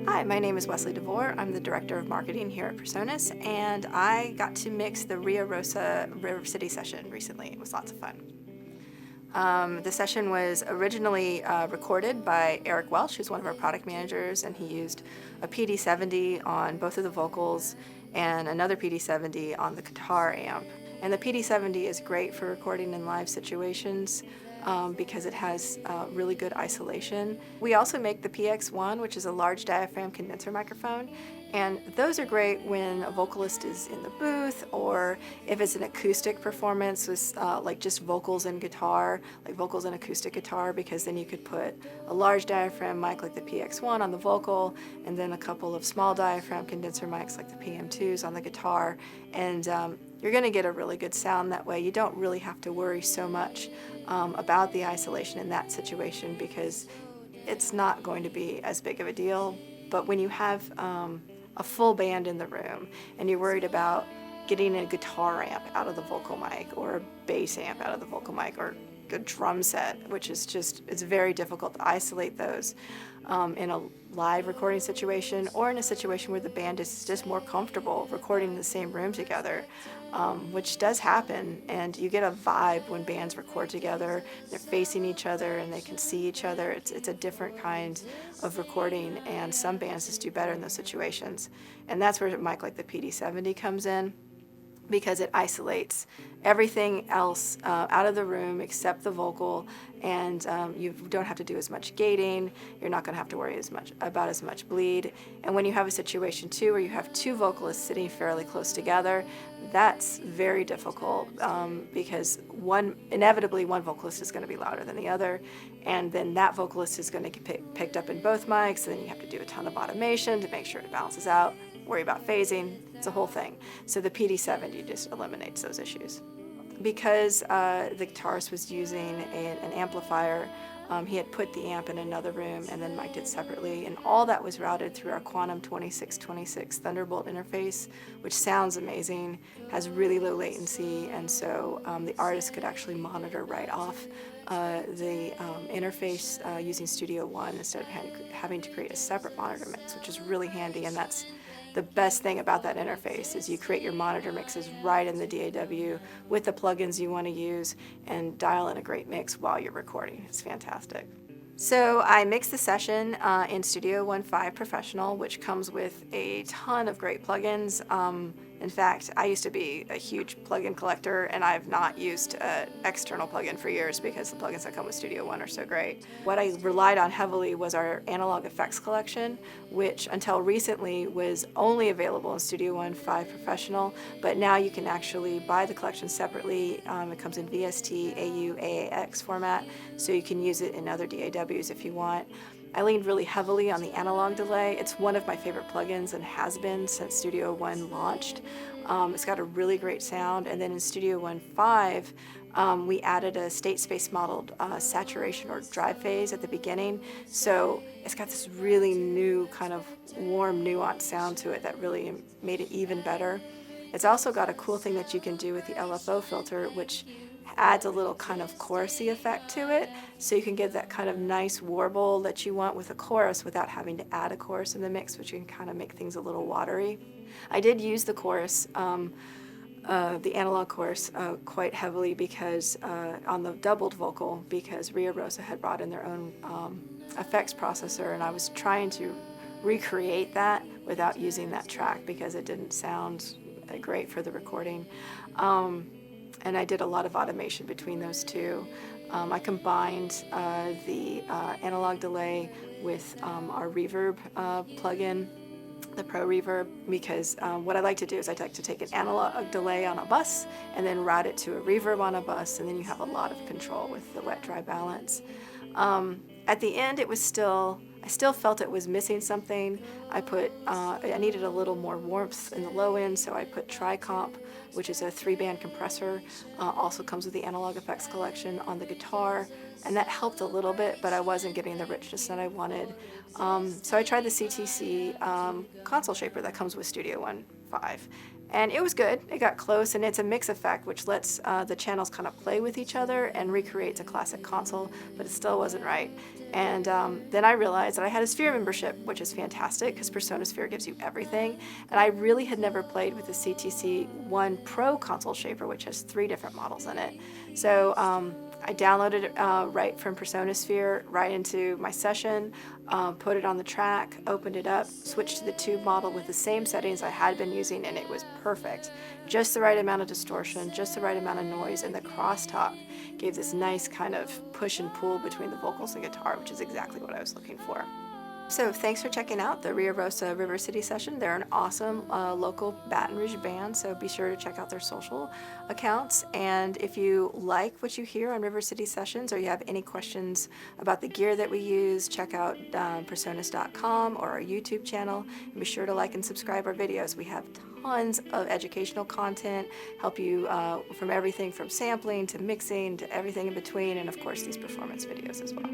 Hi, my name is Wesley Devore. I'm the Director of Marketing here at Personas, and I got to mix the Riarosa River City session recently. It was lots of fun. The session was originally recorded by Eric Welch, who's one of our product managers, and he used a PD-70 on both of the vocals and another PD-70 on the guitar amp. And the PD-70 is great for recording in live situations because it has really good isolation. We also make the PX-1, which is a large diaphragm condenser microphone, and those are great when a vocalist is in the booth, or if it's an acoustic performance with like just vocals and guitar, like vocals and acoustic guitar, because then you could put a large diaphragm mic like the PX-1 on the vocal, and then a couple of small diaphragm condenser mics like the PM2s on the guitar, and you're going to get a really good sound that way. You don't really have to worry so much about the isolation in that situation because it's not going to be as big of a deal. But when you have a full band in the room and you're worried about getting a guitar amp out of the vocal mic or a bass amp out of the vocal mic or a drum set, which is just, it's very difficult to isolate those in a live recording situation or in a situation where the band is just more comfortable recording in the same room together, which does happen, and you get a vibe when bands record together. They're facing each other and they can see each other. It's a different kind of recording, and some bands just do better in those situations. And that's where a mic like the PD-70 comes in, because it isolates everything else out of the room except the vocal, and you don't have to do as much gating. You're not going to have to worry about as much bleed. And when you have a situation too where you have two vocalists sitting fairly close together, that's very difficult because inevitably one vocalist is going to be louder than the other, and then that vocalist is going to get picked up in both mics, and then you have to do a ton of automation to make sure it balances out, worry about phasing. It's a whole thing. So the PD-70 just eliminates those issues. Because the guitarist was using an amplifier, he had put the amp in another room and then mic'd it separately, and all that was routed through our Quantum 2626 Thunderbolt interface, which sounds amazing, has really low latency, and so the artist could actually monitor right off the interface using Studio One instead of having to create a separate monitor mix, which is really handy. And that's the best thing about that interface, is you create your monitor mixes right in the DAW with the plugins you want to use and dial in a great mix while you're recording. It's fantastic. So I mixed the session in Studio One 5 Professional, which comes with a ton of great plugins. In fact, I used to be a huge plugin collector, and I've not used an external plugin for years because the plugins that come with Studio One are so great. What I relied on heavily was our analog effects collection, which until recently was only available in Studio One 5 Professional, but now you can actually buy the collection separately. It comes in VST, AU, AAX format, so you can use it in other DAWs if you want. I leaned really heavily on the analog delay. It's one of my favorite plugins and has been since Studio One launched. It's got a really great sound. And then in Studio One 5, we added a state space modeled saturation or drive phase at the beginning. So it's got this really new kind of warm nuance sound to it that really made it even better. It's also got a cool thing that you can do with the LFO filter, which adds a little kind of chorusy effect to it, so you can get that kind of nice warble that you want with a chorus without having to add a chorus in the mix, which can kind of make things a little watery. I did use the chorus, the analog chorus, quite heavily because on the doubled vocal, because Riarosa had brought in their own effects processor, and I was trying to recreate that without using that track because it didn't sound great for the recording. And I did a lot of automation between those two. I combined the analog delay with our reverb plugin, the Pro Reverb, because what I like to do is I like to take an analog delay on a bus and then route it to a reverb on a bus, and then you have a lot of control with the wet-dry balance. At the end, I still felt it was missing something. I needed a little more warmth in the low end, so I put Tricomp, which is a 3-band compressor, also comes with the analog effects collection, on the guitar, and that helped a little bit, but I wasn't getting the richness that I wanted. So I tried the CTC Console Shaper that comes with Studio One 5. And it was good. It got close, and it's a mix effect, which lets the channels kind of play with each other and recreates a classic console, but it still wasn't right. And then I realized that I had a Sphere membership, which is fantastic because Persona Sphere gives you everything. And I really had never played with the CTC-1 Pro Console Shaper, which has 3 different models in it. So I downloaded it right from Persona Sphere right into my session, put it on the track, opened it up, switched to the tube model with the same settings I had been using, and it was perfect. Just the right amount of distortion, just the right amount of noise, and the crosstalk gave this nice kind of push and pull between the vocals and guitar, which is exactly what I was looking for. So thanks for checking out the Riarosa River City session. They're an awesome local Baton Rouge band, so be sure to check out their social accounts. And if you like what you hear on River City sessions, or you have any questions about the gear that we use, check out personas.com or our YouTube channel. And be sure to like and subscribe our videos. We have tons of educational content, help you from everything from sampling to mixing to everything in between, and of course these performance videos as well.